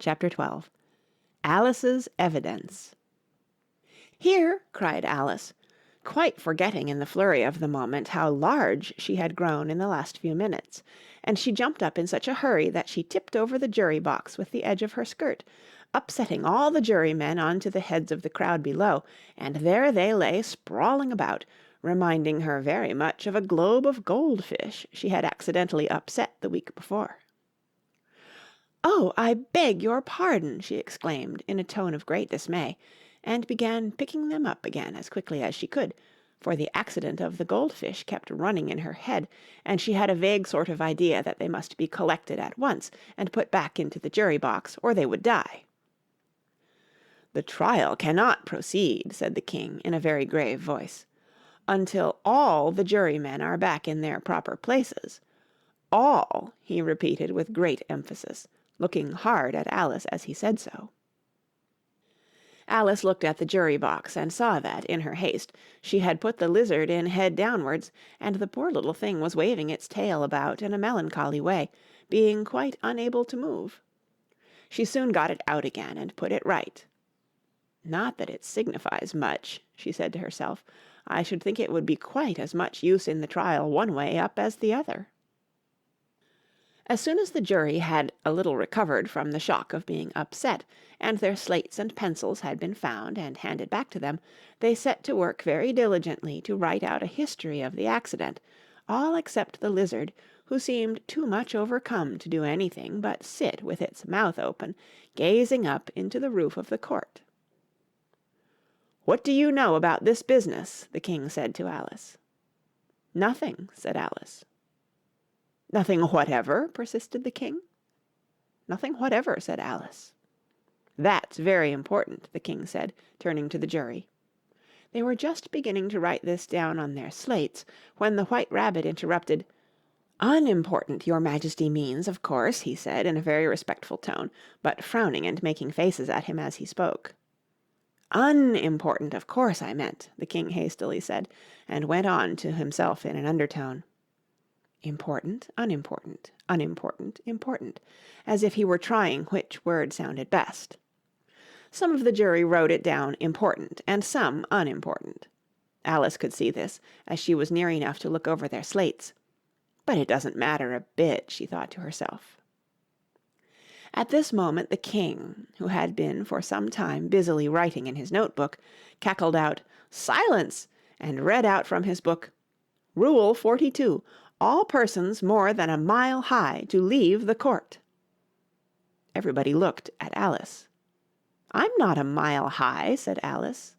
Chapter 12. Alice's Evidence. "Here!" cried Alice, quite forgetting in the flurry of the moment how large she had grown in the last few minutes, and she jumped up in such a hurry that she tipped over the jury box with the edge of her skirt, upsetting all the jurymen on to the heads of the crowd below, and there they lay sprawling about, reminding her very much of a globe of goldfish she had accidentally upset the week before. "Oh, I beg your pardon!" she exclaimed in a tone of great dismay, and began picking them up again as quickly as she could, for the accident of the goldfish kept running in her head, and she had a vague sort of idea that they must be collected at once and put back into the jury box, or they would die. "The trial cannot proceed," said the King in a very grave voice, "until all the jurymen are back in their proper places. All," he repeated with great emphasis, looking hard at Alice as he said so. Alice looked at the jury box and saw that, in her haste, she had put the lizard in head downwards, and the poor little thing was waving its tail about in a melancholy way, being quite unable to move. She soon got it out again and put it right. "Not that it signifies much," she said to herself. "I should think it would be quite as much use in the trial one way up as the other." As soon as the jury had a little recovered from the shock of being upset, and their slates and pencils had been found and handed back to them, they set to work very diligently to write out a history of the accident, all except the lizard, who seemed too much overcome to do anything but sit with its mouth open, gazing up into the roof of the court. "What do you know about this business?" the King said to Alice. "Nothing," said Alice. "Nothing whatever?" persisted the King. "Nothing whatever," said Alice. "That's very important," the King said, turning to the jury. They were just beginning to write this down on their slates, when the White Rabbit interrupted. "Unimportant, your Majesty means, of course," he said in a very respectful tone, but frowning and making faces at him as he spoke. "Unimportant, of course I meant," the King hastily said, and went on to himself in an undertone. "Important, unimportant, unimportant, important," as if he were trying which word sounded best. Some of the jury wrote it down important, and some unimportant. Alice could see this, as she was near enough to look over their slates. "But it doesn't matter a bit," she thought to herself. At this moment the King, who had been for some time busily writing in his notebook, cackled out, "Silence!" and read out from his book, "Rule 42. All persons more than a mile high to leave the court." Everybody looked at Alice. "I'm not a mile high," said Alice.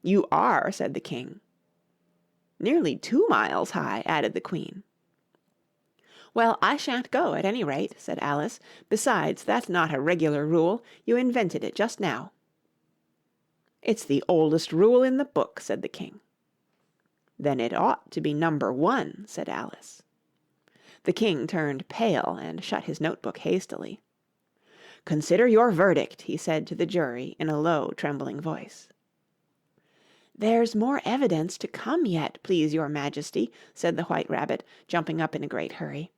"You are," said the King. "Nearly 2 miles high," added the Queen. "Well, I shan't go, at any rate," said Alice. "Besides, that's not a regular rule. You invented it just now." "It's the oldest rule in the book," said the King. "Then it ought to be number 1, said Alice. The King turned pale and shut his notebook hastily. "Consider your verdict," he said to the jury in a low, trembling voice. "There's more evidence to come yet, please your Majesty," said the White Rabbit, jumping up in a great hurry.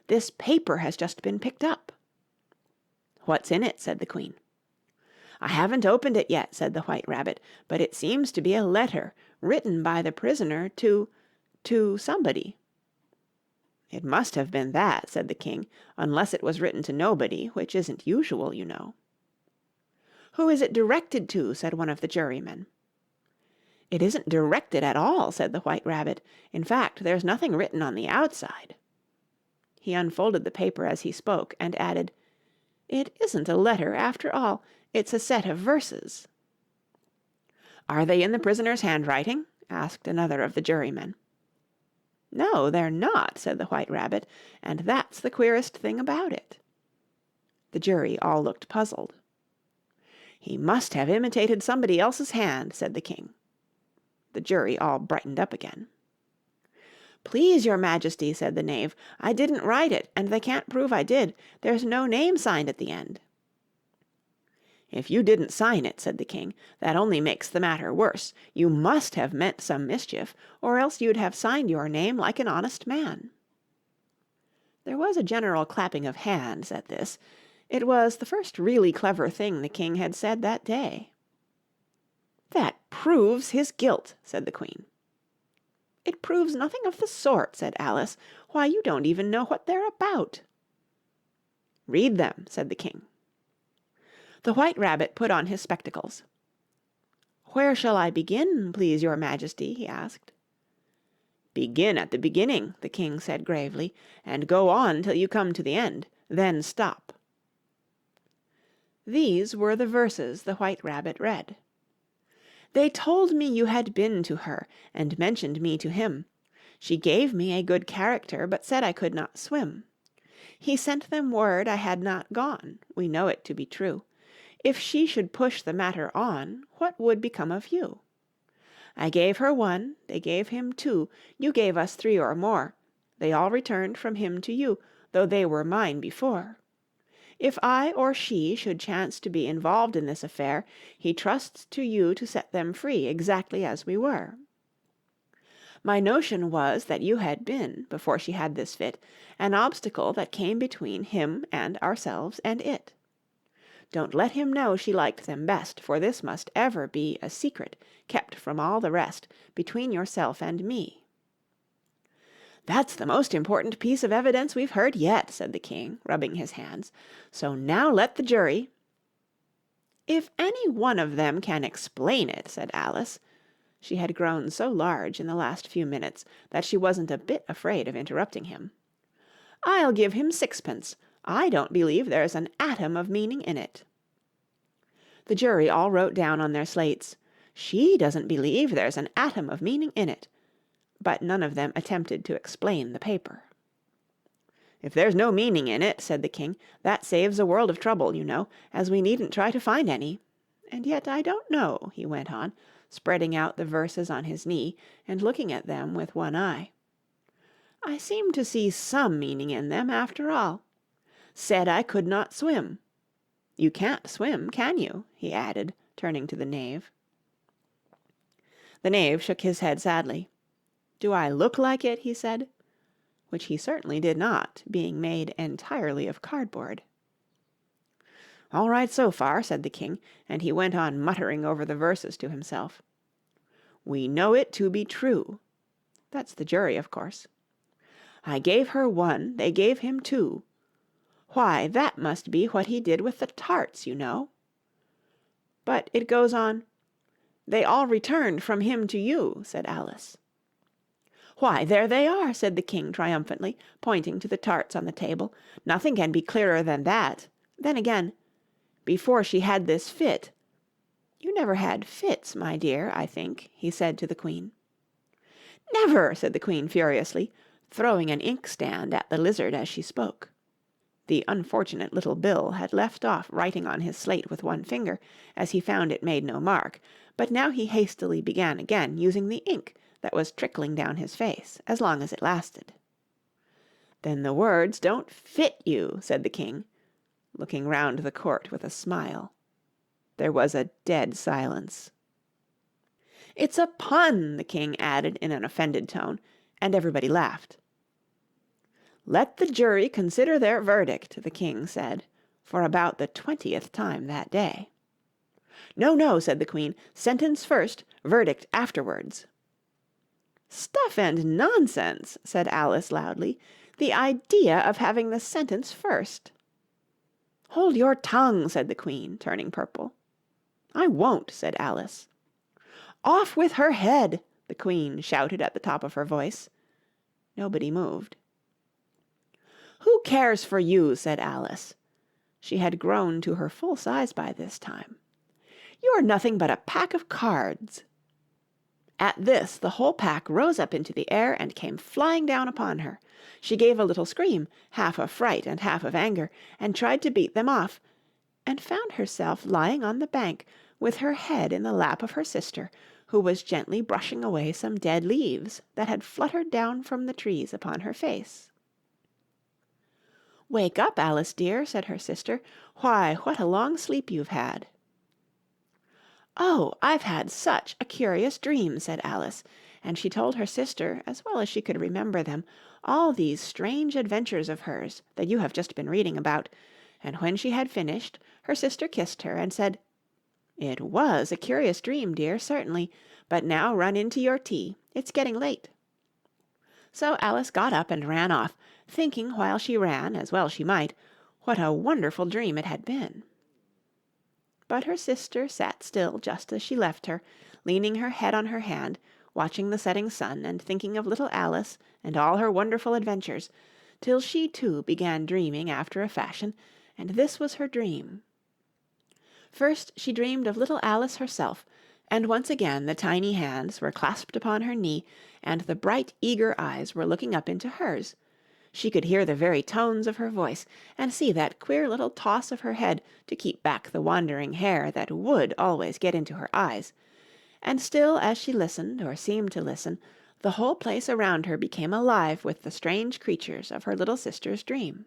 "This paper has just been picked up." "What's in it?" said the Queen. "I haven't opened it yet," said the White Rabbit, "but it seems to be a letter written by the prisoner to somebody." "It must have been that," said the King, "unless it was written to nobody, which isn't usual, you know." "Who is it directed to?" said one of the jurymen. "It isn't directed at all," said the White Rabbit. "In fact, there's nothing written on the outside." He unfolded the paper as he spoke, and added, "It isn't a letter, after all. It's a set of verses." "Are they in the prisoner's handwriting?" asked another of the jurymen. "No, they're not," said the White Rabbit, "and that's the queerest thing about it." The jury all looked puzzled. "He must have imitated somebody else's hand," said the King. The jury all brightened up again. "Please, your Majesty," said the Knave, "I didn't write it, and they can't prove I did. There's no name signed at the end." "If you didn't sign it," said the King, "that only makes the matter worse. You must have meant some mischief, or else you'd have signed your name like an honest man." There was a general clapping of hands at this, It was the first really clever thing the king had said that day. "That proves his guilt," said the Queen. "It proves nothing of the sort," said Alice. "Why, you don't even know what they're about." "Read them," said the king. The White Rabbit put on his spectacles. "Where shall I begin, please your Majesty?" he asked. "Begin at the beginning," the king said gravely, "and go on till you come to the end. Then stop." These were the verses the White Rabbit read. "They told me you had been to her, and mentioned me to him. She gave me a good character, but said I could not swim. He sent them word I had not gone, we know it to be true. If she should push the matter on, what would become of you? I gave her 1, they gave him 2, you gave us 3 or more. They all returned from him to you, though they were mine before. If I or she should chance to be involved in this affair, he trusts to you to set them free exactly as we were. My notion was that you had been, before she had this fit, an obstacle that came between him and ourselves and it. Don't let him know she liked them best, for this must ever be a secret, kept from all the rest, between yourself and me." "That's the most important piece of evidence we've heard yet," said the king, rubbing his hands. "So now let the jury—" "If any one of them can explain it," said Alice. She had grown so large in the last few minutes that she wasn't a bit afraid of interrupting him. "I'll give him 6pence. I don't believe there's an atom of meaning in it." The jury all wrote down on their slates, "She doesn't believe there's an atom of meaning in it," but none of them attempted to explain the paper. "If there's no meaning in it," said the king, "that saves a world of trouble, you know, as we needn't try to find any. And yet I don't know," he went on, spreading out the verses on his knee and looking at them with one eye. "I seem to see some meaning in them, after all. Said I could not swim. You can't swim, can you?" he added, turning to the knave. The knave shook his head sadly. "Do I look like it?" he said, which he certainly did not, being made entirely of cardboard. "All right so far," said the king, and he went on muttering over the verses to himself. "We know it to be true." That's the jury, of course. "I gave her 1, they gave him 2. Why, that must be what he did with the tarts, you know." But it goes on, "They all returned from him to you," said Alice. "Why, there they are," said the king triumphantly, pointing to the tarts on the table. "Nothing can be clearer than that. Then again, before she had this fit. You never had fits, my dear, I think," he said to the Queen. "Never!" said the Queen furiously, throwing an inkstand at the lizard as she spoke. The unfortunate little Bill had left off writing on his slate with one finger, as he found it made no mark, but now he hastily began again, using the ink that was trickling down his face, as long as it lasted. "Then the words don't fit you," said the king, looking round the court with a smile. There was a dead silence. "It's a pun," the king added in an offended tone, and everybody laughed. "Let the jury consider their verdict," the king said, for about the 20th time that day. "No, no," said the Queen. "Sentence first, verdict afterwards." "Stuff and nonsense," said Alice loudly. "The idea of having the sentence first." "Hold your tongue," said the Queen, turning purple. "I won't," said Alice. "Off with her head," the Queen shouted at the top of her voice. Nobody moved. "Who cares for you?" said Alice. She had grown to her full size by this time. "You're nothing but a pack of cards." At this the whole pack rose up into the air and came flying down upon her. She gave a little scream, half of fright and half of anger, and tried to beat them off, and found herself lying on the bank with her head in the lap of her sister, who was gently brushing away some dead leaves that had fluttered down from the trees upon her face. "Wake up, Alice dear," said her sister. "Why, what a long sleep you've had." "Oh, I've had such a curious dream," said Alice, and she told her sister, as well as she could remember them, all these strange adventures of hers that you have just been reading about, and when she had finished, her sister kissed her and said, "It was a curious dream, dear, certainly, but now run in to your tea. It's getting late." So Alice got up and ran off, thinking while she ran, as well she might, what a wonderful dream it had been. But her sister sat still just as she left her, leaning her head on her hand, watching the setting sun and thinking of little Alice and all her wonderful adventures, till she too began dreaming after a fashion, and this was her dream. First she dreamed of little Alice herself, and once again the tiny hands were clasped upon her knee, and the bright eager eyes were looking up into hers. She could hear the very tones of her voice, and see that queer little toss of her head to keep back the wandering hair that would always get into her eyes, and still as she listened, or seemed to listen, the whole place around her became alive with the strange creatures of her little sister's dream.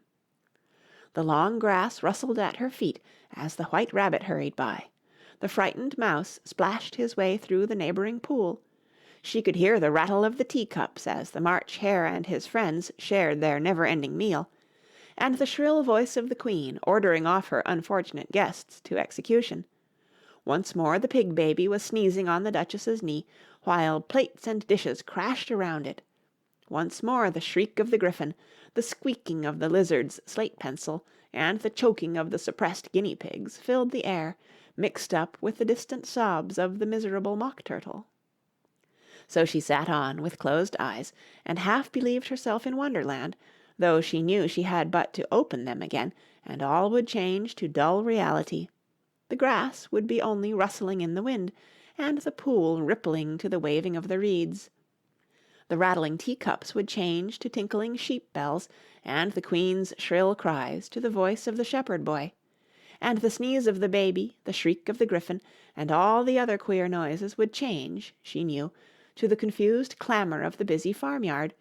The long grass rustled at her feet as the white rabbit hurried by. The frightened mouse splashed his way through the neighbouring pool. She could hear the rattle of the teacups as the March Hare and his friends shared their never-ending meal, and the shrill voice of the Queen ordering off her unfortunate guests to execution. Once more the pig baby was sneezing on the Duchess's knee, while plates and dishes crashed around it. Once more the shriek of the Gryphon, the squeaking of the Lizard's slate pencil, and the choking of the suppressed guinea pigs filled the air, mixed up with the distant sobs of the miserable Mock Turtle. So she sat on, with closed eyes, and half believed herself in Wonderland, though she knew she had but to open them again, and all would change to dull reality. The grass would be only rustling in the wind, and the pool rippling to the waving of the reeds. The rattling teacups would change to tinkling sheep bells, and the Queen's shrill cries to the voice of the shepherd boy. And the sneeze of the baby, the shriek of the Gryphon, and all the other queer noises would change, she knew, to the confused clamour of the busy farmyard,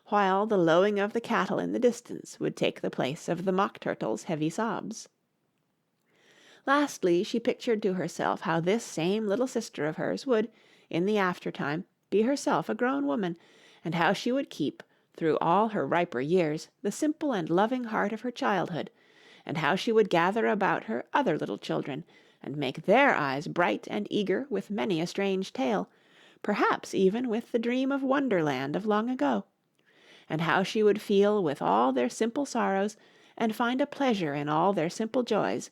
while the lowing of the cattle in the distance would take the place of the Mock Turtle's heavy sobs. Lastly, she pictured to herself how this same little sister of hers would, in the aftertime, be herself a grown woman, and how she would keep, through all her riper years, the simple and loving heart of her childhood, and how she would gather about her other little children, and make their eyes bright and eager with many a strange tale, perhaps even with the dream of Wonderland of long ago, and how she would feel with all their simple sorrows, and find a pleasure in all their simple joys,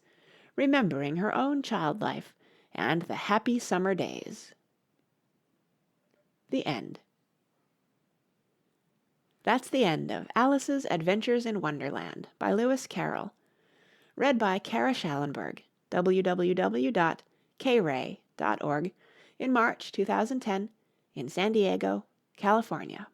remembering her own child life and the happy summer days. The end. That's the end of Alice's Adventures in Wonderland by Lewis Carroll. Read by Kara Schallenberg, www.kray.org, in March 2010, in San Diego, California.